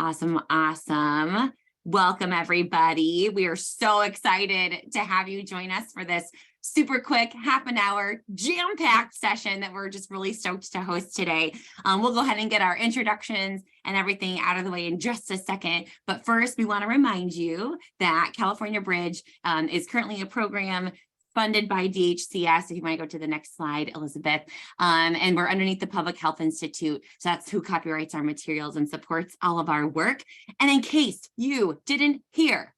Awesome, awesome. Welcome, everybody. We are so excited to have you join us for this super quick half an hour jam-packed session that we're just really stoked to host today. We'll go ahead and get our introductions and everything out of the way in just a second. But first, we want to remind you that California Bridge is currently a program funded by DHCS. If you want to go to the next slide, Elizabeth, and we're underneath the Public Health Institute. So that's who copyrights our materials and supports all of our work. And in case you didn't hear,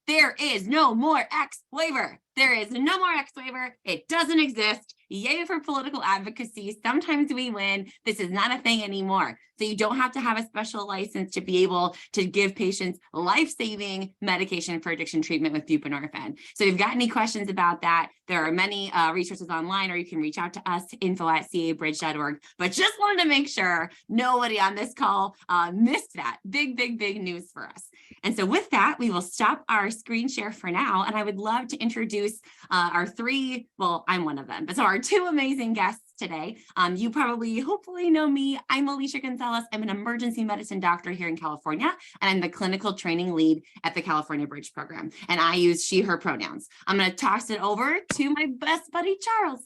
there is no more X waiver. There is no more X waiver. It doesn't exist. Yay for political advocacy. Sometimes we win. This is not a thing anymore. So you don't have to have a special license to be able to give patients life-saving medication for addiction treatment with buprenorphine. So if you've got any questions about that, there are many resources online, or you can reach out to us, info@cabridge.org. But just wanted to make sure nobody on this call missed that. Big news for us. And so with that, we will stop our screen share for now. And I would love to introduce our three, well, I'm one of them, but so our two amazing guests today. You probably, hopefully know me. I'm Alicia Gonzalez. I'm an emergency medicine doctor here in California, and I'm the clinical training lead at the California Bridge program. And I use she, her pronouns. I'm going to toss it over to my best buddy, Charles.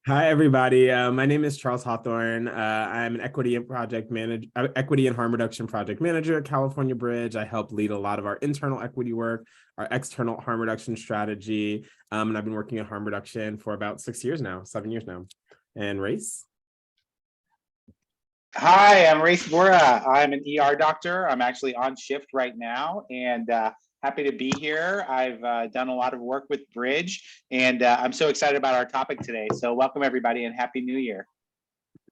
Hi, everybody. My name is Charles Hawthorne. I'm an equity and harm reduction project manager at California Bridge. I help lead a lot of our internal equity work, our external harm reduction strategy, and I've been working in harm reduction for about 7 years now. And Race? Hi, I'm Race Bora. I'm an ER doctor. I'm actually on shift right now, and happy to be here. I've done a lot of work with Bridge, and I'm so excited about our topic today. So welcome, everybody, and Happy New Year.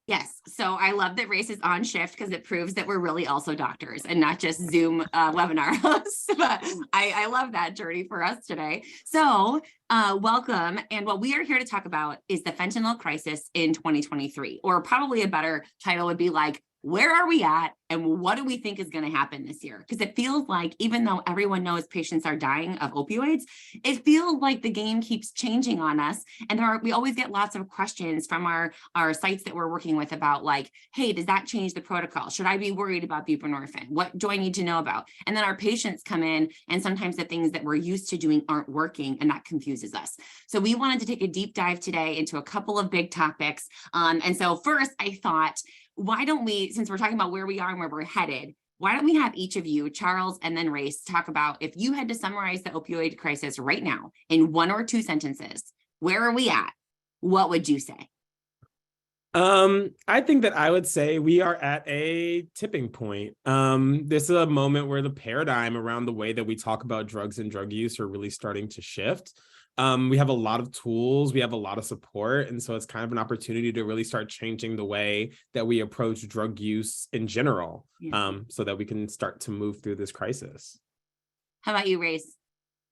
Yes, so I love that Race is on shift because it proves that we're really also doctors and not just Zoom webinar hosts. But I love that journey for us today. So welcome. And what we are here to talk about is the fentanyl crisis in 2023, or probably a better title would be like, where are we at and what do we think is going to happen this year? Because it feels like, even though everyone knows patients are dying of opioids, it feels like the game keeps changing on us. And we always get lots of questions from our sites that we're working with about like, hey, does that change the protocol? Should I be worried about buprenorphine? What do I need to know about? And then our patients come in, and sometimes the things that we're used to doing aren't working, and that confuses us. So we wanted to take a deep dive today into a couple of big topics. And so first, I thought, why don't we, since we're talking about where we are and where we're headed, why don't we have each of you, Charles and then Race, talk about if you had to summarize the opioid crisis right now in 1 or 2 sentences, where are we at? What would you say? I think that I would say we are at a tipping point. This is a moment where the paradigm around the way that we talk about drugs and drug use are really starting to shift. We have a lot of tools, we have a lot of support, and so it's kind of an opportunity to really start changing the way that we approach drug use in general, so that we can start to move through this crisis. How about you, Race?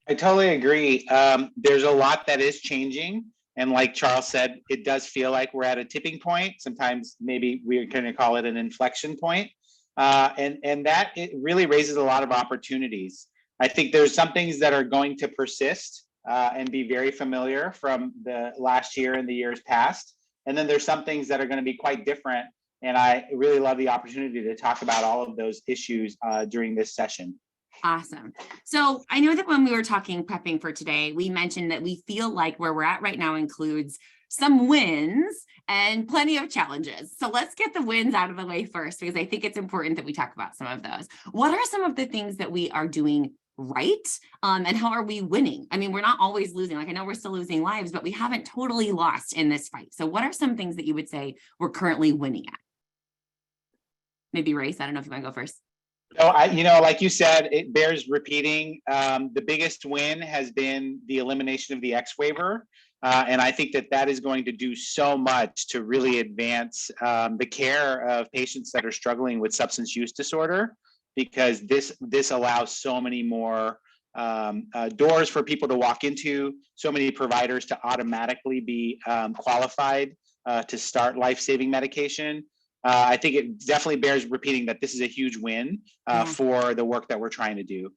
I totally agree. There's a lot that is changing. And like Charles said, it does feel like we're at a tipping point. Sometimes maybe we're going to call it an inflection point. And that it really raises a lot of opportunities. I think there's some things that are going to persist and be very familiar from the last year and the years past. And then there's some things that are going to be quite different. And I really love the opportunity to talk about all of those issues during this session. Awesome. So I know that when we were prepping for today, we mentioned that we feel like where we're at right now includes some wins and plenty of challenges. So let's get the wins out of the way first, because I think it's important that we talk about some of those. What are some of the things that we are doing right? And how are we winning? I mean, we're not always losing. Like, I know we're still losing lives, but we haven't totally lost in this fight. So what are some things that you would say we're currently winning at? Maybe Race, I don't know if you want to go first. No, like you said, it bears repeating. The biggest win has been the elimination of the X waiver. And I think that is going to do so much to really advance the care of patients that are struggling with substance use disorder, because this allows so many more doors for people to walk into, so many providers to automatically be qualified to start life-saving medication. I think it definitely bears repeating that this is a huge win for the work that we're trying to do.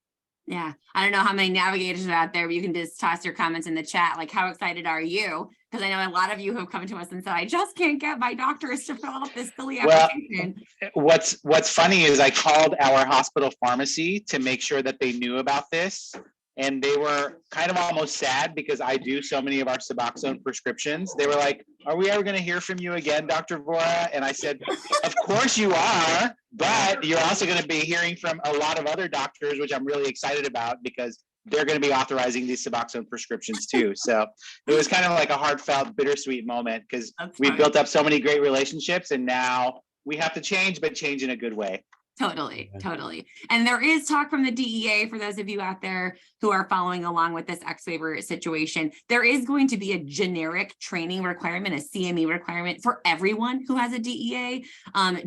Yeah, I don't know how many navigators are out there, but you can just toss your comments in the chat. Like, how excited are you? Because I know a lot of you have come to us and said, I just can't get my doctors to fill out this silly Well, application. what's funny is I called our hospital pharmacy to make sure that they knew about this. And they were kind of almost sad because I do so many of our Suboxone prescriptions. They were like, are we ever going to hear from you again, Dr. Vora? And I said, of course you are, but you're also going to be hearing from a lot of other doctors, which I'm really excited about because they're going to be authorizing these Suboxone prescriptions too. So it was kind of like a heartfelt, bittersweet moment because we built up so many great relationships and now we have to change, but change in a good way. Totally, totally. And there is talk from the DEA for those of you out there who are following along with this X-waiver situation. There is going to be a generic training requirement, a CME requirement for everyone who has a DEA.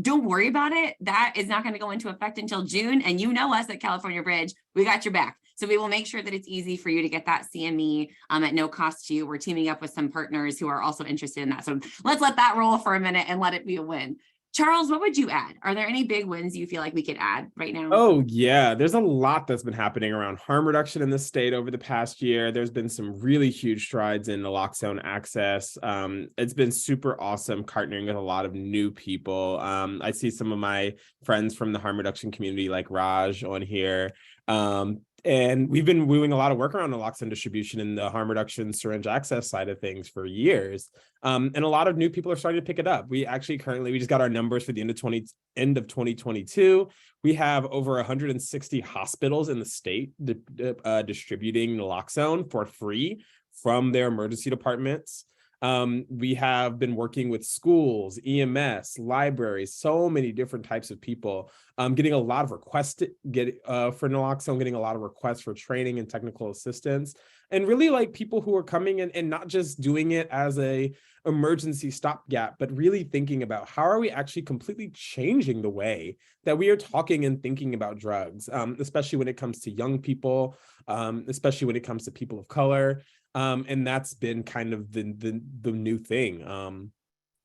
Don't worry about it. That is not going to go into effect until June. And you know us at California Bridge, we got your back. So we will make sure that it's easy for you to get that CME at no cost to you. We're teaming up with some partners who are also interested in that. So let's let that roll for a minute and let it be a win. Charles, what would you add? Are there any big wins you feel like we could add right now? Oh, yeah. There's a lot that's been happening around harm reduction in the state over the past year. There's been some really huge strides in naloxone access. It's been super awesome partnering with a lot of new people. I see some of my friends from the harm reduction community like Raj on here. And we've been doing a lot of work around naloxone distribution and the harm reduction syringe access side of things for years. And a lot of new people are starting to pick it up. We just got our numbers for the end of 2022. We have over 160 hospitals in the state distributing naloxone for free from their emergency departments. We have been working with schools, EMS, libraries, so many different types of people, getting a lot of requests for naloxone, getting a lot of requests for training and technical assistance, and really like people who are coming in and not just doing it as a emergency stopgap, but really thinking about how are we actually completely changing the way that we are talking and thinking about drugs, especially when it comes to young people, especially when it comes to people of color. And that's been kind of the new thing.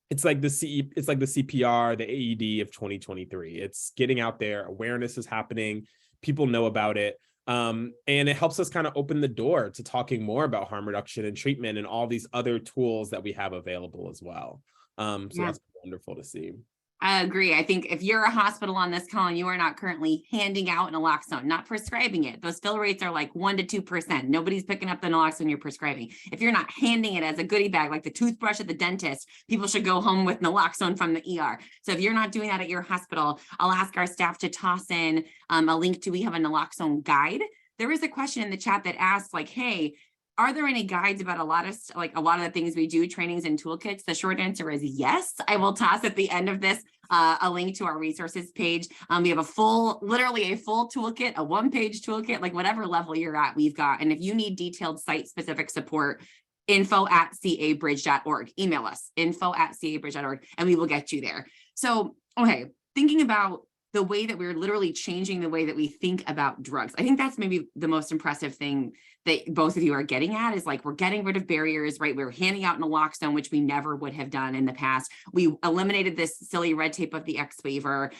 It's like the CPR, the AED of 2023. It's getting out there, awareness is happening, people know about it. And it helps us kind of open the door to talking more about harm reduction and treatment and all these other tools that we have available as well. That's wonderful to see. I agree. I think if you're a hospital on this call and you are not currently handing out naloxone, not prescribing it, those fill rates are like 1% to 2%. Nobody's picking up the naloxone you're prescribing. If you're not handing it as a goodie bag, like the toothbrush at the dentist, people should go home with naloxone from the ER. So if you're not doing that at your hospital, I'll ask our staff to toss in a link to, we have a naloxone guide. There is a question in the chat that asks like, hey, are there any guides about a lot of the things we do, trainings and toolkits? The short answer is yes. I will toss at the end of this a link to our resources page. We have literally a full toolkit, a one-page toolkit, like whatever level you're at, we've got. And if you need detailed site-specific support, info@cabridge.org. Email us, info@cabridge.org, and we will get you there. So, okay, thinking about the way that we're literally changing the way that we think about drugs. I think that's maybe the most impressive thing that both of you are getting at is like, we're getting rid of barriers, right? We're handing out naloxone, which we never would have done in the past. We eliminated this silly red tape of the X waiver.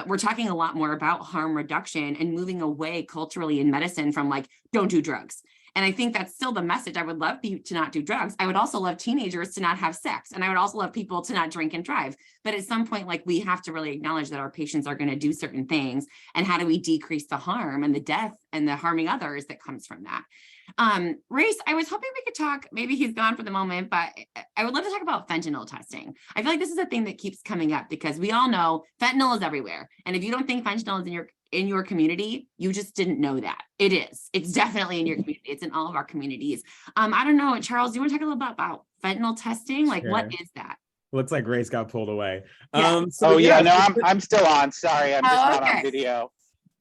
We're talking a lot more about harm reduction and moving away culturally in medicine from like, don't do drugs. And I think that's still the message. I would love people to not do drugs. I would also love teenagers to not have sex. And I would also love people to not drink and drive. But at some point, like, we have to really acknowledge that our patients are going to do certain things. And how do we decrease the harm and the death and the harming others that comes from that? Race, I was hoping we could talk, maybe he's gone for the moment, but I would love to talk about fentanyl testing. I feel like this is a thing that keeps coming up because we all know fentanyl is everywhere. And if you don't think fentanyl is in your community, you just didn't know that. It is. It's definitely in your community. It's in all of our communities. I don't know, Charles, do you want to talk a little bit about fentanyl testing? Like, Sure. what is that? Looks like Grace got pulled away. Yeah. I'm still on. Sorry, I'm just not okay. on video.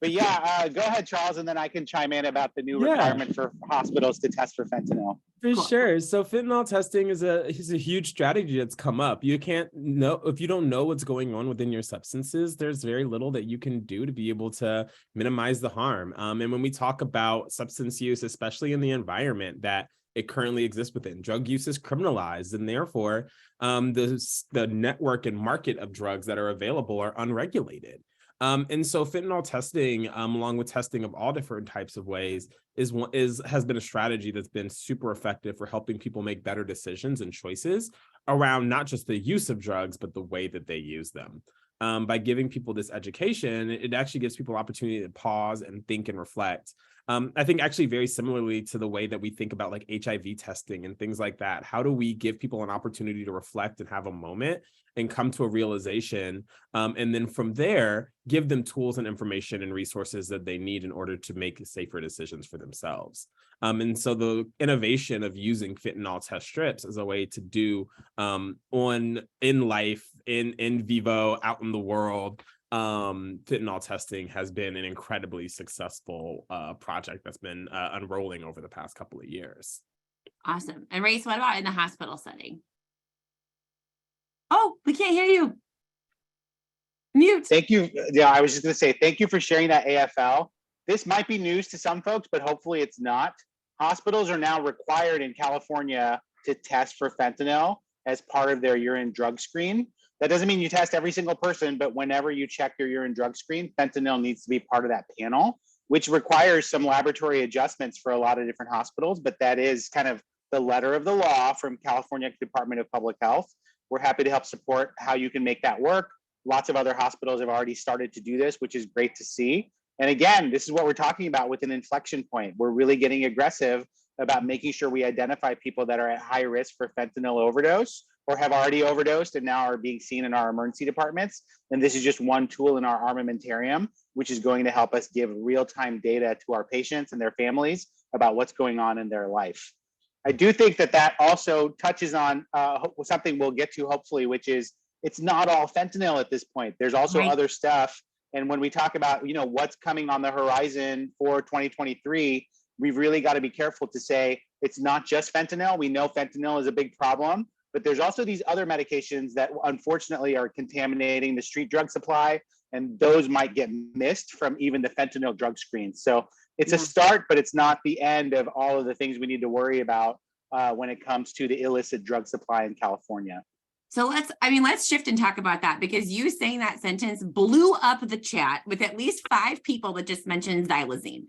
But yeah, go ahead, Charles, and then I can chime in about the new requirement for hospitals to test for fentanyl. For sure. So fentanyl testing is a huge strategy that's come up. You can't know, if you don't know what's going on within your substances, there's very little that you can do to be able to minimize the harm. And when we talk about substance use, especially in the environment that it currently exists within, drug use is criminalized, and therefore the network and market of drugs that are available are unregulated. And so fentanyl testing, along with testing of all different types of ways, has been a strategy that's been super effective for helping people make better decisions and choices around not just the use of drugs, but the way that they use them. By giving people this education, it actually gives people opportunity to pause and think and reflect. I think actually very similarly to the way that we think about like HIV testing and things like that. How do we give people an opportunity to reflect and have a moment and come to a realization? And then from there, give them tools and information and resources that they need in order to make safer decisions for themselves. And so the innovation of using fentanyl test strips as a way to do in life, in vivo, out in the world, fentanyl testing has been an incredibly successful project that's been unrolling over the past couple of years. Awesome. And Race, what about in the hospital setting? Oh, we can't hear you. Mute. Thank you. Yeah, I was just going to say, thank you for sharing that AFL. This might be news to some folks, but hopefully it's not. Hospitals are now required in California to test for fentanyl as part of their urine drug screen. That doesn't mean you test every single person, but whenever you check your urine drug screen, fentanyl needs to be part of that panel, which requires some laboratory adjustments for a lot of different hospitals, but that is kind of the letter of the law from California Department of Public Health. We're happy to help support how you can make that work. Lots of other hospitals have already started to do this, which is great to see. And again, this is what we're talking about with an inflection point. We're really getting aggressive about making sure we identify people that are at high risk for fentanyl overdose or have already overdosed and now are being seen in our emergency departments. And this is just one tool in our armamentarium, which is going to help us give real-time data to our patients and their families about what's going on in their life. I do think that that also touches on something we'll get to hopefully, which is it's not all fentanyl at this point. There's also other stuff. And when we talk about, what's coming on the horizon for 2023, we've really got to be careful to say it's not just fentanyl. We know fentanyl is a big problem, but there's also these other medications that unfortunately are contaminating the street drug supply, and those might get missed from even the fentanyl drug screens. So it's a start, but it's not the end of all of the things we need to worry about when it comes to the illicit drug supply in California. So let's shift and talk about that, because you saying that sentence blew up the chat with at least 5 people that just mentioned xylazine.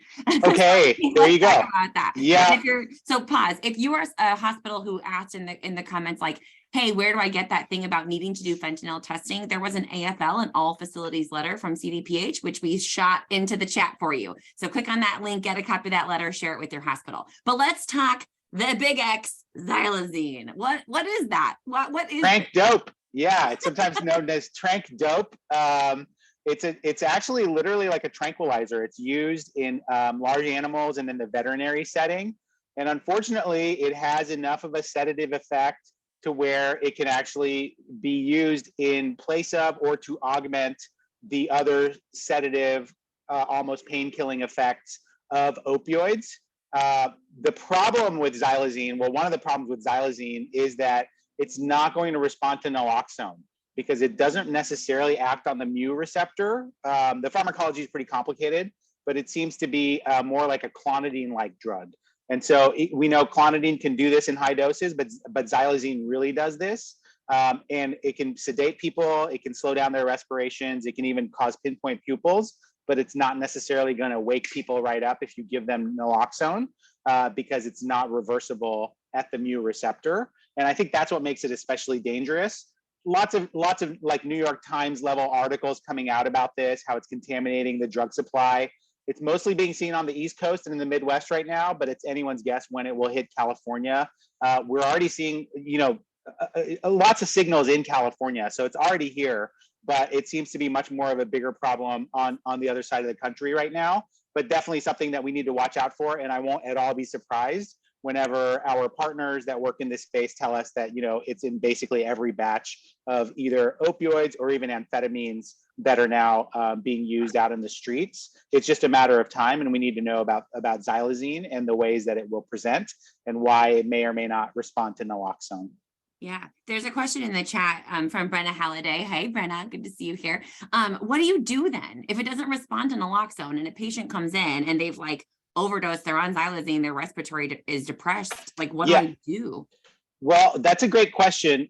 Okay, so there you go. Talk about that. Yeah. So pause. If you are a hospital who asked in the comments, like, hey, where do I get that thing about needing to do fentanyl testing? There was an AFL, an all facilities letter from CDPH, which we shot into the chat for you. So click on that link, get a copy of that letter, share it with your hospital. But let's talk the big X, xylazine. What is that? What is trank dope? Yeah, it's sometimes known as trank dope. It's actually literally like a tranquilizer. It's used in large animals and in the veterinary setting. And unfortunately, it has enough of a sedative effect to where it can actually be used in place of or to augment the other sedative, almost pain-killing effects of opioids. The problem with xylazine, one of the problems with xylazine is that it's not going to respond to naloxone because it doesn't necessarily act on the mu receptor. The pharmacology is pretty complicated, but it seems to be more like a clonidine-like drug. And so we know clonidine can do this in high doses, but xylazine really does this. And it can sedate people, it can slow down their respirations, it can even cause pinpoint pupils, but it's not necessarily going to wake people right up if you give them naloxone because it's not reversible at the mu receptor. And I think that's what makes it especially dangerous. Lots of like New York Times level articles coming out about this, how it's contaminating the drug supply. It's mostly being seen on the East Coast and in the Midwest right now, but it's anyone's guess when it will hit California. We're already seeing, lots of signals in California, so it's already here, but it seems to be much more of a bigger problem on the other side of the country right now, but definitely something that we need to watch out for. And I won't at all be surprised whenever our partners that work in this space tell us that, it's in basically every batch of either opioids or even amphetamines that are now being used out in the streets. It's just a matter of time, and we need to know about xylazine and the ways that it will present and why it may or may not respond to naloxone. Yeah, there's a question in the chat from Brenna Halliday. Hey, Brenna, good to see you here. What do you do then if it doesn't respond to naloxone and a patient comes in and they've like overdosed, they're on xylazine, their respiratory is depressed? Like, what do I do? Well, that's a great question.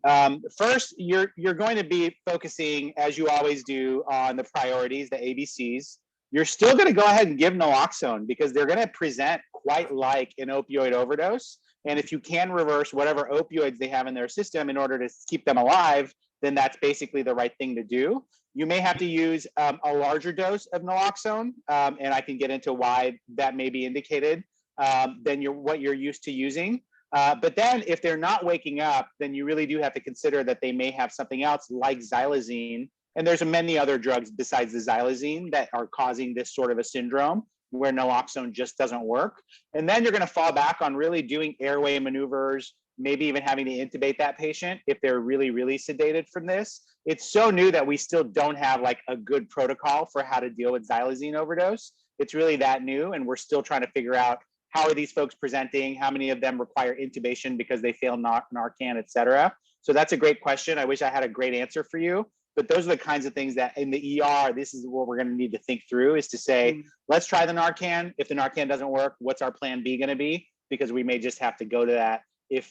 First, you're going to be focusing, as you always do, on the priorities, the ABCs. You're still going to go ahead and give naloxone because they're going to present quite like an opioid overdose. And if you can reverse whatever opioids they have in their system in order to keep them alive, then that's basically the right thing to do. You may have to use a larger dose of naloxone, and I can get into why that may be indicated than what you're used to using. But then if they're not waking up, then you really do have to consider that they may have something else like xylazine. And there's many other drugs besides the xylazine that are causing this sort of a syndrome where naloxone just doesn't work. And then you're going to fall back on really doing airway maneuvers, maybe even having to intubate that patient if they're really, really sedated from this. It's so new that we still don't have like a good protocol for how to deal with xylazine overdose. It's really that new, and we're still trying to figure out how are these folks presenting, how many of them require intubation because they fail Narcan, et cetera. So that's a great question. I wish I had a great answer for you, but those are the kinds of things that in the ER, this is what we're going to need to think through, is to say, let's try the Narcan. If the Narcan doesn't work, what's our plan B going to be? Because we may just have to go to that if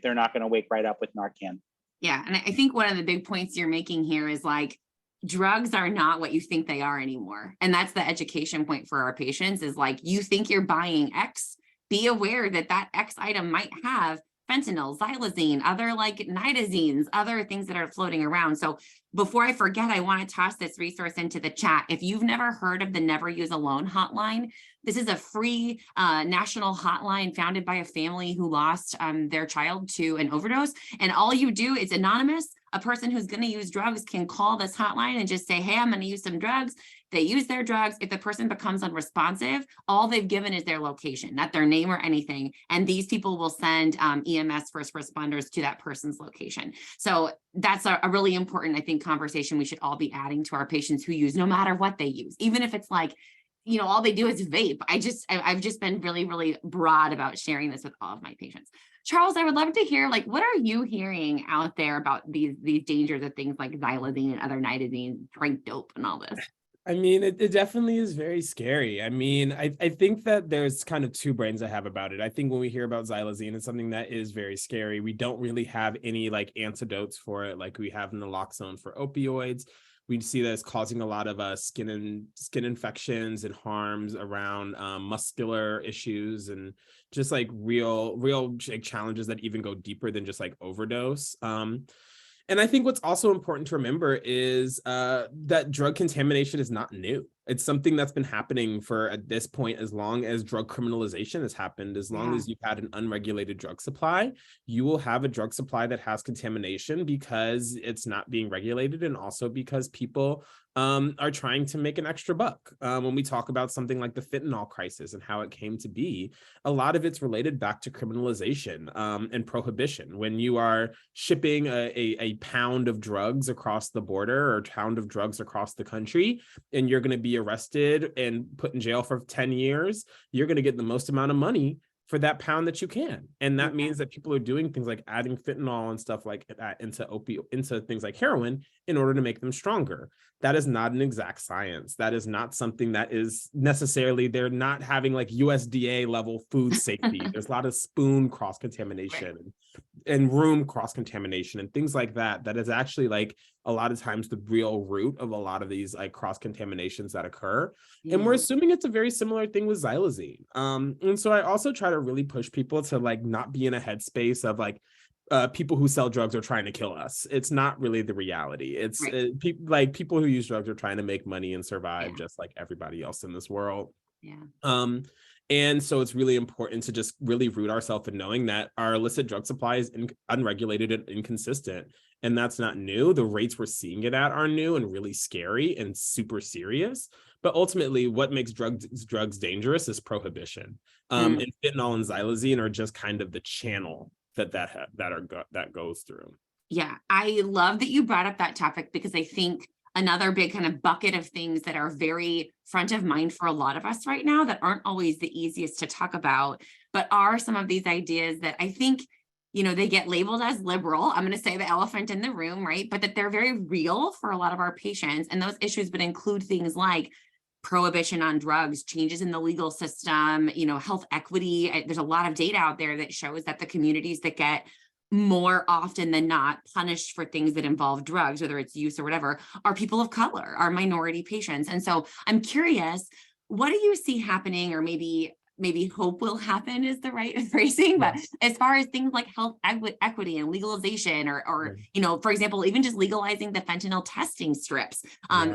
they're not going to wake right up with Narcan. Yeah. And I think one of the big points you're making here is like, drugs are not what you think they are anymore. And that's the education point for our patients, is like, you think you're buying X, be aware that that X item might have fentanyl, xylazine, other like nitazines, other things that are floating around. So before I forget, I want to toss this resource into the chat. If you've never heard of the Never Use Alone hotline, this is a free national hotline founded by a family who lost their child to an overdose. And all you do is anonymous. A person who's going to use drugs can call this hotline and just say, hey, I'm going to use some drugs. They use their drugs. If the person becomes unresponsive, all they've given is their location, not their name or anything. And these people will send EMS first responders to that person's location. So that's a really important, I think, conversation we should all be adding to our patients who use, no matter what they use, even if it's like, you know, all they do is vape. I've just been really, really broad about sharing this with all of my patients. Charles, I would love to hear, like, what are you hearing out there about these dangers of things like xylazine and other nitazine, drink dope and all this? I mean, it definitely is very scary. I mean, I think that there's kind of two brains I have about it. I think when we hear about xylazine, it's something that is very scary. We don't really have any like antidotes for it like we have naloxone for opioids. We see that it's causing a lot of skin infections and harms around muscular issues and just like real like, challenges that even go deeper than just like overdose. And I think what's also important to remember is that drug contamination is not new. It's something that's been happening for, at this point, as long as drug criminalization has happened. As long as you've had an unregulated drug supply, you will have a drug supply that has contamination because it's not being regulated, and also because people are trying to make an extra buck. When we talk about something like the fentanyl crisis and how it came to be, a lot of it's related back to criminalization and prohibition. When you are shipping a pound of drugs across the border or a pound of drugs across the country, and you're going to be arrested and put in jail for 10 years, you're going to get the most amount of money for that pound that you can. And that means that people are doing things like adding fentanyl and stuff like that into things like heroin in order to make them stronger. That is not an exact science. That is not something that is necessarily, they're not having like USDA level food safety. There's a lot of spoon cross-contamination and room cross-contamination and things like that. That is actually like a lot of times the real root of a lot of these like cross-contaminations that occur. And we're assuming it's a very similar thing with xylazine. And so I also try to really push people to like not be in a headspace of like, people who sell drugs are trying to kill us. It's not really the reality. It's people who use drugs are trying to make money and survive just like everybody else in this world. And so it's really important to just really root ourselves in knowing that our illicit drug supply is unregulated and inconsistent. And that's not new. The rates we're seeing it at are new and really scary and super serious. But ultimately, what makes drugs dangerous is prohibition. And fentanyl and xylazine are just kind of the channel that goes through. Yeah, I love that you brought up that topic, because I think another big kind of bucket of things that are very front of mind for a lot of us right now that aren't always the easiest to talk about, but are some of these ideas that I think, you know, they get labeled as liberal. I'm going to say the elephant in the room, right? But that they're very real for a lot of our patients. And those issues would include things like prohibition on drugs, changes in the legal system, you know, health equity. There's a lot of data out there that shows that the communities that get more often than not punished for things that involve drugs, whether it's use or whatever, are people of color, are minority patients. And so I'm curious, what do you see happening, or maybe hope will happen is the right phrasing, but as far as things like health equity and legalization, or for example, even just legalizing the fentanyl testing strips,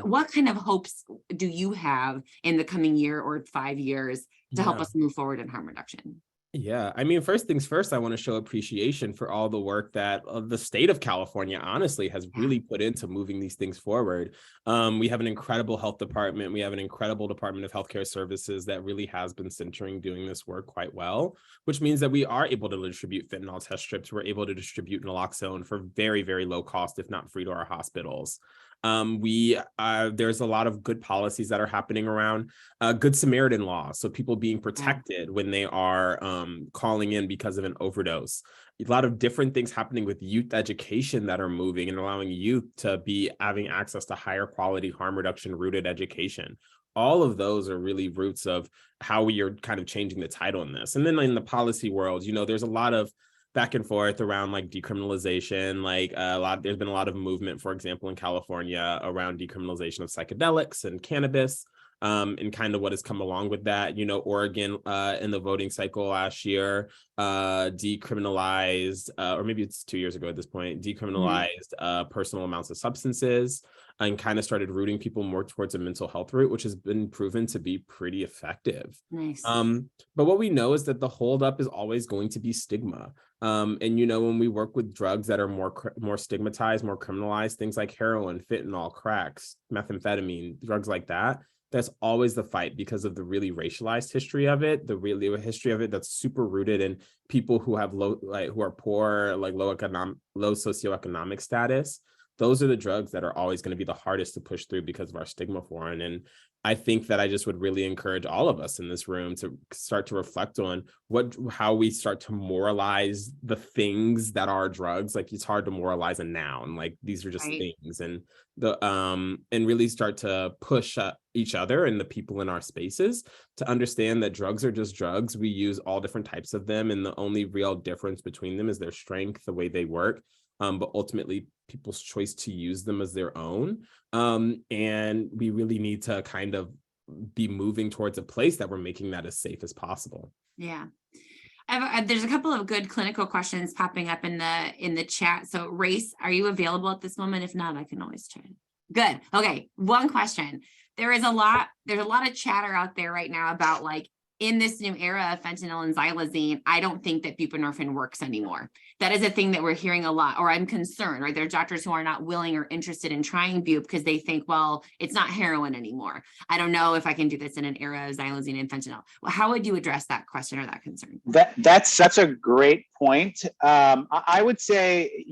what kind of hopes do you have in the coming year or 5 years to help us move forward in harm reduction? Yeah, I mean, first things first, I want to show appreciation for all the work that the state of California, honestly, has really put into moving these things forward. We have an incredible health department. We have an incredible Department of Healthcare Services that really has been centering doing this work quite well, which means that we are able to distribute fentanyl test strips. We're able to distribute naloxone for very, very low cost, if not free to our hospitals. There's a lot of good policies that are happening around Good Samaritan law. So people being protected when they are calling in because of an overdose. A lot of different things happening with youth education that are moving and allowing youth to be having access to higher quality harm reduction rooted education. All of those are really roots of how we are kind of changing the title in this. And then in the policy world, there's a lot of back and forth around like decriminalization, there's been a lot of movement, for example, in California around decriminalization of psychedelics and cannabis, and kind of what has come along with that. Oregon in the voting cycle last year decriminalized, or maybe it's 2 years ago at this point, decriminalized personal amounts of substances and kind of started rooting people more towards a mental health route, which has been proven to be pretty effective. Nice. But what we know is that the holdup is always going to be stigma. And when we work with drugs that are more stigmatized, more criminalized, things like heroin, fentanyl, cracks, methamphetamine, drugs like that, that's always the fight because of the really racialized history of it, history of it that's super rooted in people who have who are poor, like low socioeconomic status. Those are the drugs that are always going to be the hardest to push through because of our stigma for it. And I think that I just would really encourage all of us in this room to start to reflect on how we start to moralize the things that are drugs. Like, it's hard to moralize a noun. Like, these are just things, and really start to push each other and the people in our spaces to understand that drugs are just drugs. We use all different types of them, and the only real difference between them is their strength, the way they work. But ultimately people's choice to use them as their own. And we really need to kind of be moving towards a place that we're making that as safe as possible. Yeah. There's a couple of good clinical questions popping up in the chat. So Race, are you available at this moment? If not, I can always chat. Good. Okay. One question. There's a lot of chatter out there right now about, like, in this new era of fentanyl and xylazine, I don't think that buprenorphine works anymore. That is a thing that we're hearing a lot, or I'm concerned, right? There are doctors who are not willing or interested in trying bupe because they think, well, it's not heroin anymore. I don't know if I can do this in an era of xylazine and fentanyl. Well, how would you address that question or that concern? That's such a great point. I would say,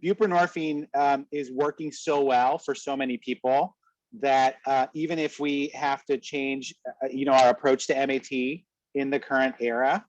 buprenorphine is working so well for so many people that even if we have to change, our approach to MAT in the current era,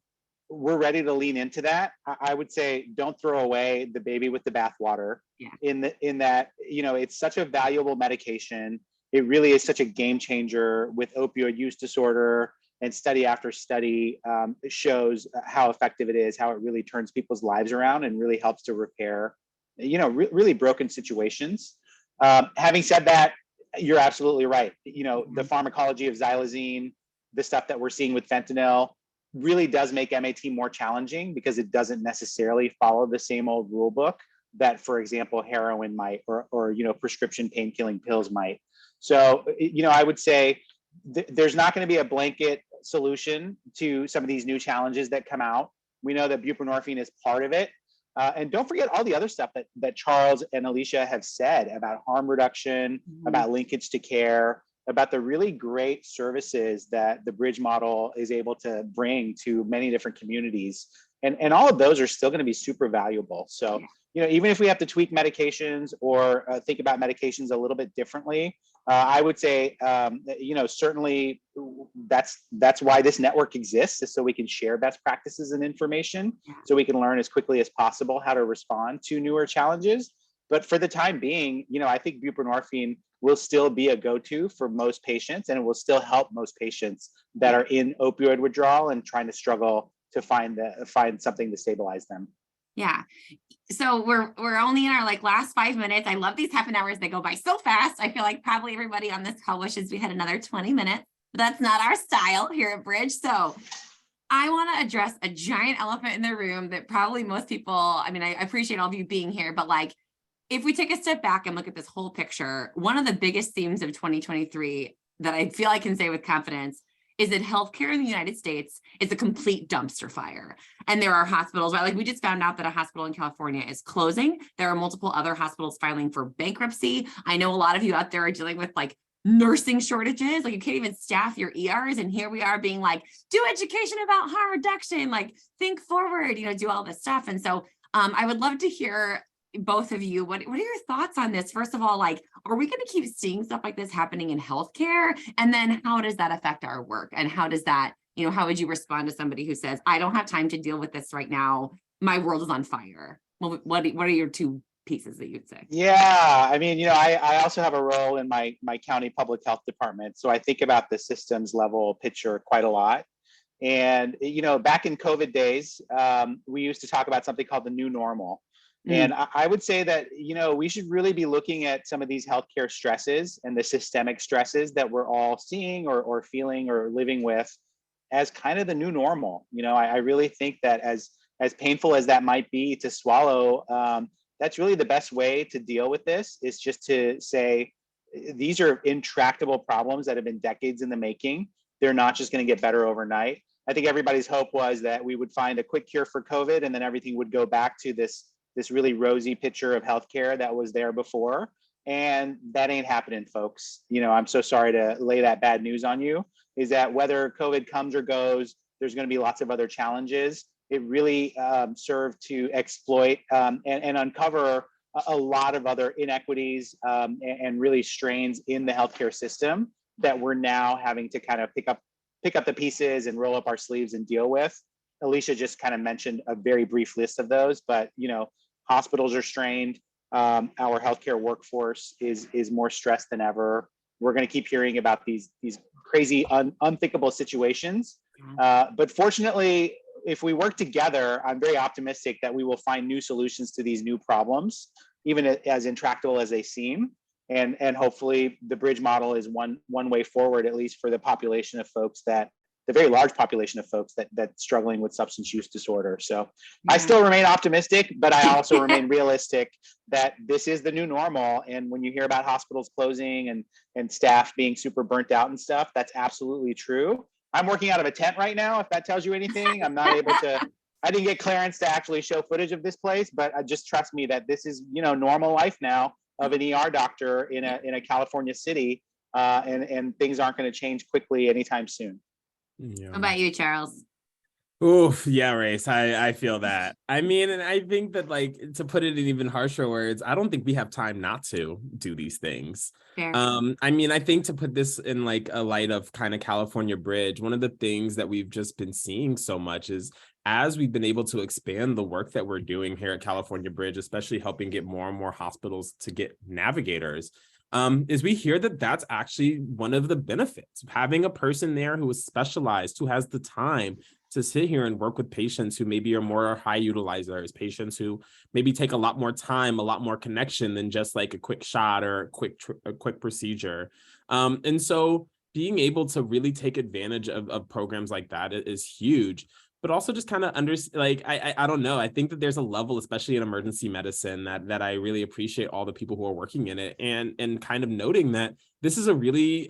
we're ready to lean into that. I would say, don't throw away the baby with the bathwater. In that, it's such a valuable medication. It really is such a game changer with opioid use disorder, and study after study shows how effective it is, how it really turns people's lives around and really helps to repair, really broken situations. Having said that, you're absolutely right. The pharmacology of xylazine, the stuff that we're seeing with fentanyl, really does make MAT more challenging because it doesn't necessarily follow the same old rule book that, for example, heroin might, or prescription pain-killing pills might. So, I would say there's not going to be a blanket solution to some of these new challenges that come out. We know that buprenorphine is part of it. And don't forget all the other stuff that Charles and Alicia have said about harm reduction, about linkage to care, about the really great services that the Bridge model is able to bring to many different communities. And all of those are still going to be super valuable. So, even if we have to tweak medications or think about medications a little bit differently, I would say, certainly that's why this network exists, is so we can share best practices and information, so we can learn as quickly as possible how to respond to newer challenges. But for the time being, I think buprenorphine will still be a go-to for most patients, and it will still help most patients that are in opioid withdrawal and trying to struggle to find something to stabilize them. Yeah. So we're only in our like last 5 minutes. I love these half an hours. They go by so fast. I feel like probably everybody on this call wishes we had another 20 minutes, but that's not our style here at Bridge. So I want to address a giant elephant in the room that probably most people, I mean, I appreciate all of you being here, but like, if we take a step back and look at this whole picture, one of the biggest themes of 2023 that I feel I can say with confidence is that healthcare in the United States is a complete dumpster fire. And there are hospitals, right? Like we just found out that a hospital in California is closing. There are multiple other hospitals filing for bankruptcy. I know a lot of you out there are dealing with like nursing shortages, like you can't even staff your ERs. And here we are being like, do education about harm reduction, like think forward, do all this stuff. And so I would love to hear both of you, what are your thoughts on this? First of all, like, are we going to keep seeing stuff like this happening in healthcare? And then how does that affect our work? And how does that, how would you respond to somebody who says, I don't have time to deal with this right now. My world is on fire. Well, what are your two pieces that you'd say? Yeah, I mean, I also have a role in my county public health department. So I think about the systems level picture quite a lot. And, back in COVID days, we used to talk about something called the new normal. And I would say that, we should really be looking at some of these healthcare stresses and the systemic stresses that we're all seeing or feeling or living with as kind of the new normal. I really think that as painful as that might be to swallow, that's really the best way to deal with this is just to say, these are intractable problems that have been decades in the making. They're not just going to get better overnight. I think everybody's hope was that we would find a quick cure for COVID and then everything would go back to this really rosy picture of healthcare that was there before. And that ain't happening, folks. I'm so sorry to lay that bad news on you, is that whether COVID comes or goes, there's going to be lots of other challenges. It really served to exploit and uncover a lot of other inequities and really strains in the healthcare system that we're now having to kind of pick up the pieces and roll up our sleeves and deal with. Alicia just kind of mentioned a very brief list of those, but hospitals are strained. Our healthcare workforce is more stressed than ever. We're going to keep hearing about these crazy, unthinkable situations. But fortunately, if we work together, I'm very optimistic that we will find new solutions to these new problems, even as intractable as they seem. And hopefully, the bridge model is one way forward, at least for the population of folks the very large population of folks that's struggling with substance use disorder. So I still remain optimistic, but I also remain realistic that this is the new normal. And when you hear about hospitals closing and staff being super burnt out and stuff, that's absolutely true. I'm working out of a tent right now, if that tells you anything. I'm not able to, I didn't get clearance to actually show footage of this place, but just trust me that this is, normal life now of an ER doctor in a California city, and things aren't going to change quickly anytime soon. Yeah. What about you, Charles? Oof, yeah, Race. I feel that. I mean, and I think that, like, to put it in even harsher words, I don't think we have time not to do these things. Fair. I mean, I think to put this in like a light of kind of California Bridge, one of the things that we've just been seeing so much is as we've been able to expand the work that we're doing here at California Bridge, especially helping get more and more hospitals to get navigators, is we hear that that's actually one of the benefits of having a person there who is specialized, who has the time to sit here and work with patients who maybe are more high utilizers, patients who maybe take a lot more time, a lot more connection than just like a quick shot or a quick procedure. And so being able to really take advantage of programs like that is huge. But also just kind of I don't know. I think that there's a level, especially in emergency medicine, that I really appreciate all the people who are working in it and kind of noting that this is a really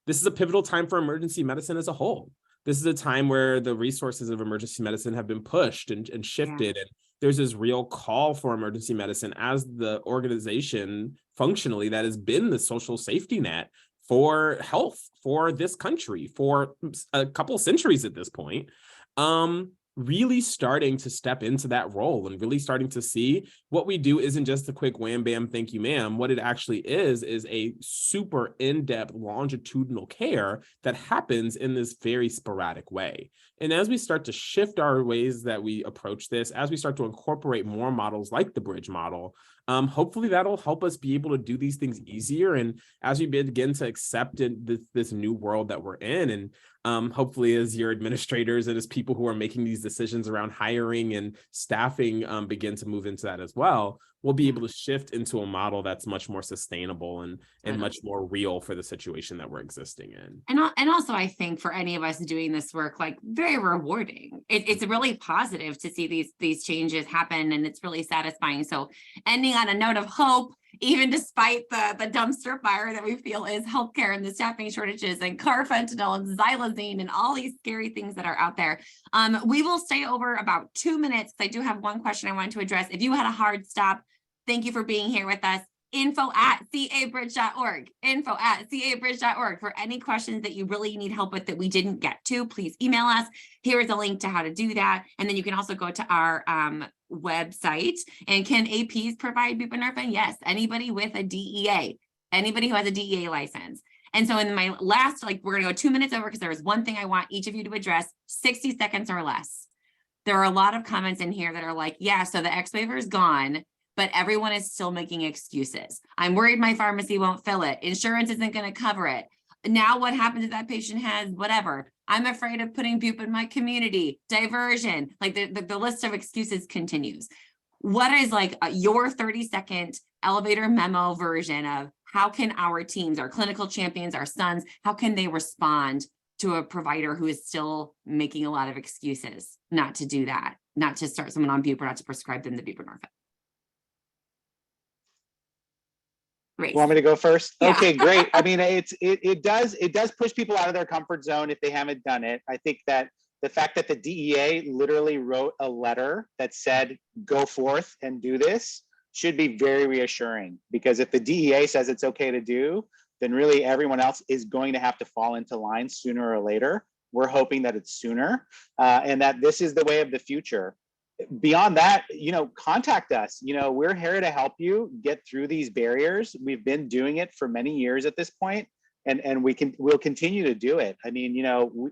this is a pivotal time for emergency medicine as a whole. This is a time where the resources of emergency medicine have been pushed and shifted. And there's this real call for emergency medicine as the organization functionally that has been the social safety net for health for this country for a couple centuries at this point. Really starting to step into that role and really starting to see what we do isn't just a quick wham bam thank you ma'am. What it actually is a super in-depth longitudinal care that happens in this very sporadic way. And as we start to shift our ways that we approach this, as we start to incorporate more models like the bridge model, hopefully that'll help us be able to do these things easier. And as we begin to accept this new world that we're in, and hopefully as your administrators and as people who are making these decisions around hiring and staffing begin to move into that as well, we'll be able to shift into a model that's much more sustainable and much more real for the situation that we're existing in. And also, I think for any of us doing this work, like very rewarding. It's really positive to see these changes happen, and it's really satisfying. So ending on a note of hope, even despite the dumpster fire that we feel is healthcare and the staffing shortages and carfentanil and xylazine and all these scary things that are out there. We will stay over about 2 minutes. I do have one question I wanted to address. If you had a hard stop, thank you for being here with us. info@cabridge.org, info@cabridge.org. For any questions that you really need help with that we didn't get to, please email us. Here is a link to how to do that. And then you can also go to our website. And can APs provide buprenorphine? Yes, anybody with a DEA, anybody who has a DEA license. And so in my last, we're gonna go 2 minutes over because there is one thing I want each of you to address, 60 seconds or less. There are a lot of comments in here that are like, yeah, so the X waiver is gone, but everyone is still making excuses. I'm worried my pharmacy won't fill it. Insurance isn't going to cover it. Now what happens if that patient has whatever? I'm afraid of putting bupe in my community, diversion, the list of excuses continues. What is your 30-second elevator memo version of how can our teams, our clinical champions, our sons, how can they respond to a provider who is still making a lot of excuses not to do that, not to start someone on bupe or not to prescribe them the buprenorphine? You want me to go first? Yeah. Okay, great. I mean, it does push people out of their comfort zone if they haven't done it. I think that the fact that the DEA literally wrote a letter that said, go forth and do this should be very reassuring, because if the DEA says it's okay to do, then really everyone else is going to have to fall into line sooner or later. We're hoping that it's sooner, and that this is the way of the future. Beyond that, contact us. We're here to help you get through these barriers. We've been doing it for many years at this point, and we'll continue to do it. I mean,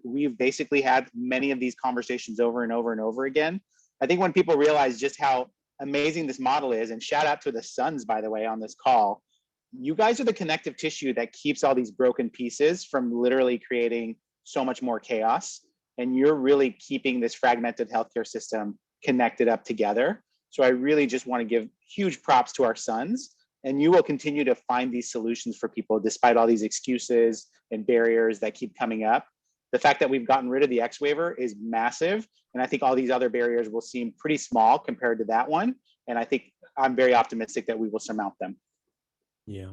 we've basically had many of these conversations over and over and over again. I think when people realize just how amazing this model is, and shout out to the sons, by the way, on this call, you guys are the connective tissue that keeps all these broken pieces from literally creating so much more chaos. And you're really keeping this fragmented healthcare system connected up together. So I really just want to give huge props to our sons, and you will continue to find these solutions for people despite all these excuses and barriers that keep coming up. The fact that we've gotten rid of the X waiver is massive, and I think all these other barriers will seem pretty small compared to that one, and I think I'm very optimistic that we will surmount them. Yeah.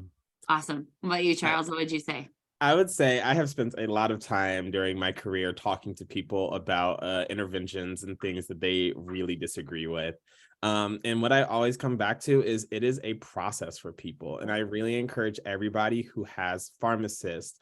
Awesome. What about you, Charles? What would you say? I would say I have spent a lot of time during my career talking to people about interventions and things that they really disagree with. And what I always come back to is it is a process for people. And I really encourage everybody who has pharmacists,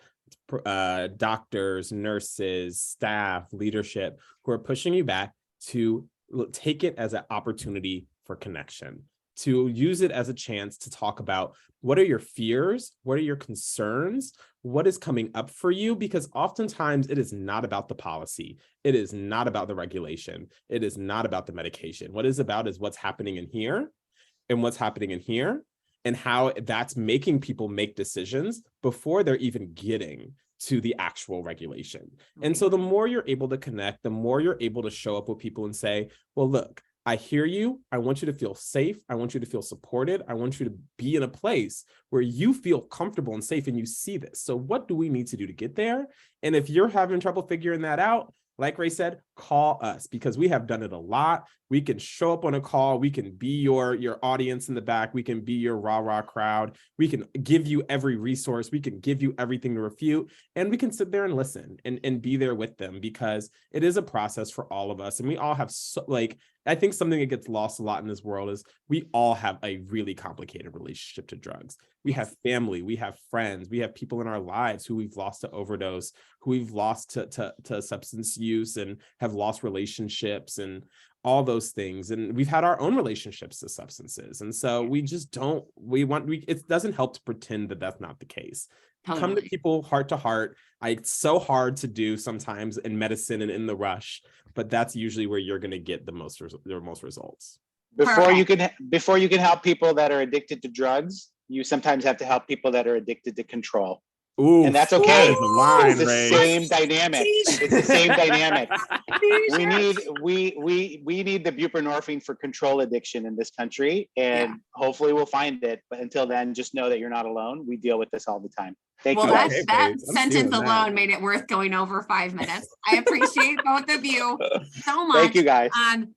doctors, nurses, staff, leadership, who are pushing you back to take it as an opportunity for connection, to use it as a chance to talk about what are your fears, what are your concerns, what is coming up for you, because oftentimes it is not about the policy. It is not about the regulation. It is not about the medication. What it's about is what's happening in here and what's happening in here, and how that's making people make decisions before they're even getting to the actual regulation. And so the more you're able to connect, the more you're able to show up with people and say, well, look, I hear you. I want you to feel safe. I want you to feel supported. I want you to be in a place where you feel comfortable and safe and you see this. So what do we need to do to get there? And if you're having trouble figuring that out, like Ray said, call us, because we have done it a lot. We can show up on a call. We can be your audience in the back. We can be your rah-rah crowd. We can give you every resource. We can give you everything to refute. And we can sit there and listen and be there with them, because it is a process for all of us. And we all have, I think something that gets lost a lot in this world is we all have a really complicated relationship to drugs. We have family, we have friends, we have people in our lives who we've lost to overdose, who we've lost to substance use, and have lost relationships and all those things. And we've had our own relationships to substances. And so we just don't, it doesn't help to pretend that that's not the case. Totally. Come to people heart to heart. It's so hard to do sometimes in medicine and in the rush, but that's usually where you're going to get the most results. before you can help people that are addicted to drugs, you sometimes have to help people that are addicted to control. Ooh, And that's okay. there's a line, It's the Ray. same dynamic. It's the same dynamic. We need the buprenorphine for control addiction in this country, and hopefully we'll find it. But until then, just know that you're not alone. We deal with this all the time. Thank you guys. That I'm sentence feeling alone that. made it worth going over 5 minutes. I appreciate both of you so much. Thank you guys.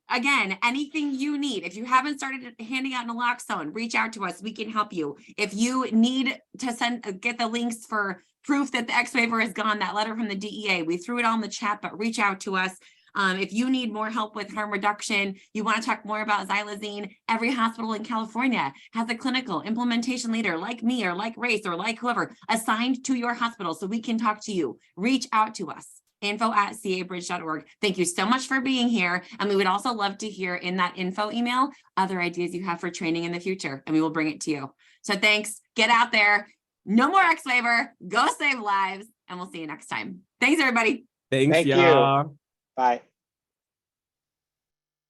Again, anything you need, if you haven't started handing out naloxone, reach out to us. We can help you. If you need to get the links for proof that the X waiver is gone, that letter from the DEA, we threw it on the chat, but reach out to us. If you need more help with harm reduction, you want to talk more about xylazine, every hospital in California has a clinical implementation leader like me or like Race or like whoever assigned to your hospital so we can talk to you. Reach out to us. info@cabridge.org. Thank you so much for being here. And we would also love to hear in that info email other ideas you have for training in the future, and we will bring it to you. So thanks. Get out there. No more X waiver. Go save lives. And we'll see you next time. Thanks, everybody. Thanks, Thank you. y'all. Bye.